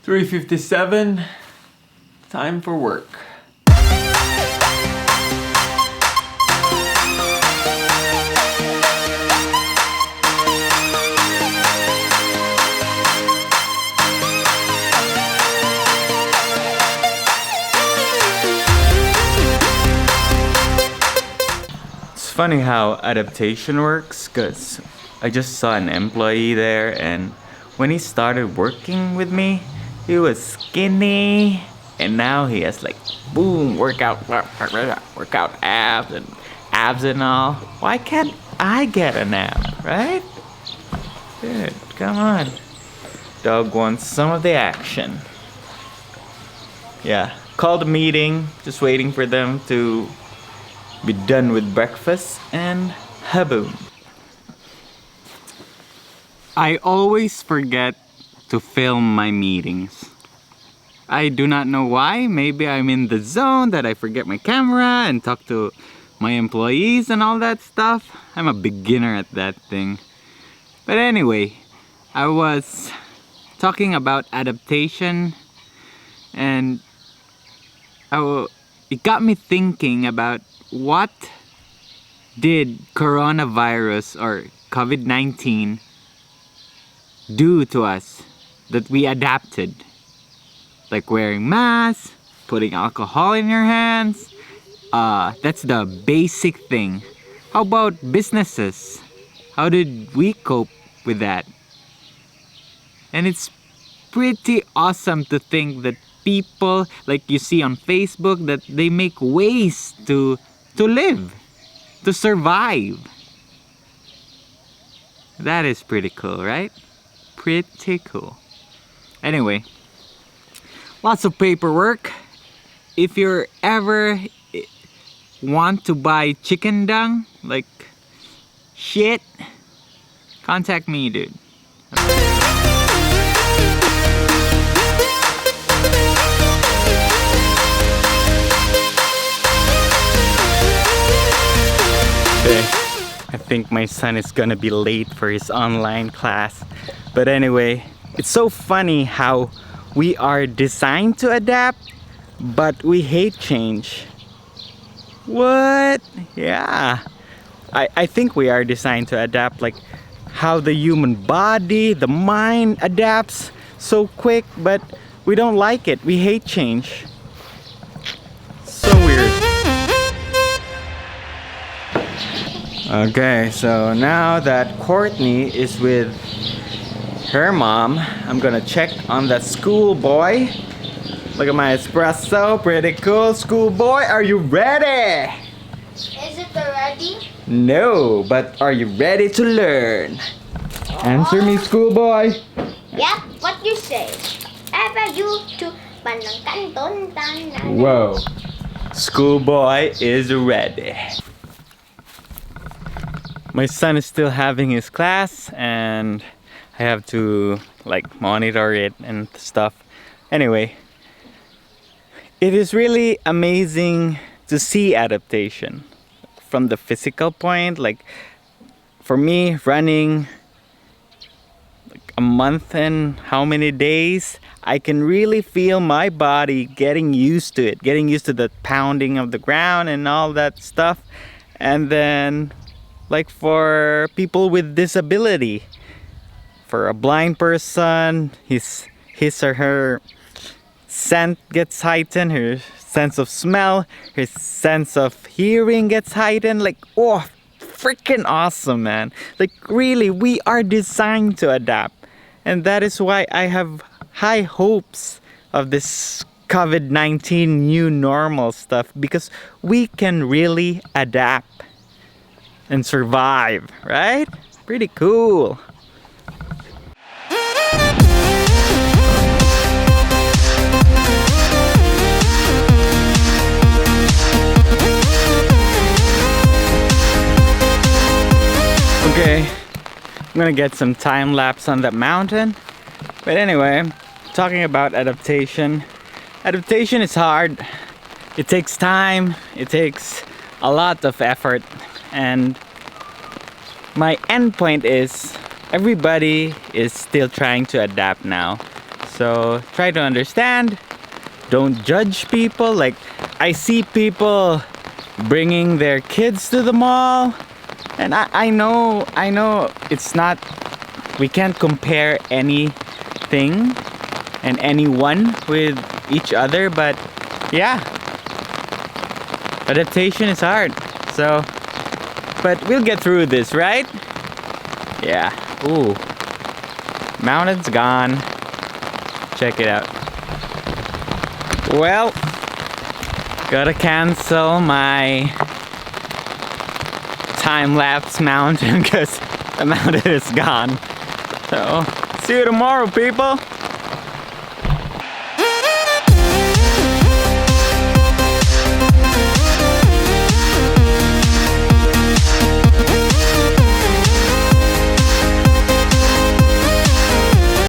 3:57, time for work. It's funny how adaptation works, because I just saw an employee there, and when he started working with me, he was skinny, and now he has like boom workout abs and all. Why can't I get an ab, right? Dude, come on. Dog wants some of the action. Yeah, called a meeting, just waiting for them to be done with breakfast, and haboom. I always forget to film my meetings. I do not know why. Maybe I'm in the zone that I forget my camera and talk to my employees and all that stuff. I'm a beginner at that thing. But anyway, I was talking about adaptation, and it got me thinking about what did coronavirus or COVID-19 do to us that we adapted, like wearing masks, putting alcohol in your hands. That's the basic thing. How about businesses? How did we cope with that? And it's pretty awesome to think that people, like you see on Facebook, that they make ways to live, to survive. That is pretty cool, right? Pretty cool. Anyway, lots of paperwork. If you're ever want to buy chicken dung, like shit, contact me, dude. I think my son is gonna be late for his online class. But anyway, it's so funny how we are designed to adapt, but we hate change. What? Yeah. I think we are designed to adapt, like how the human body, the mind adapts so quick, but we don't like it. We hate change. So weird. Okay, so now that Courtney is with her mom, I'm gonna check on that schoolboy. Look at my espresso, pretty cool. Schoolboy, are you ready? Is it already? No, but are you ready to learn? Answer me, schoolboy. Yeah, what you say? Ever you to Manang Kanton Tanan. Whoa, schoolboy is ready. My son is still having his class, and I have to like monitor it and stuff. Anyway, it is really amazing to see adaptation from the physical point. Like for me, running like a month and how many days, I can really feel my body getting used to it, getting used to the pounding of the ground and all that stuff. And then like for people with disability, for a blind person, his or her scent gets heightened, her sense of smell, her sense of hearing gets heightened. Like, oh, freaking awesome, man. Like really, we are designed to adapt. And that is why I have high hopes of this COVID-19 new normal stuff, because we can really adapt and survive, right? Pretty cool. Okay, I'm gonna get some time lapse on that mountain. But anyway, talking about adaptation. Adaptation is hard. It takes time. It takes a lot of effort. And my end point is everybody is still trying to adapt now. So try to understand. Don't judge people. Like, I see people bringing their kids to the mall, and I know it's not, we can't compare anything and anyone with each other, but yeah, adaptation is hard. So, but we'll get through this, right? Yeah. Ooh, mountain's gone. Check it out. Well, gotta cancel my time-lapse mountain because the mountain is gone. So, see you tomorrow, people.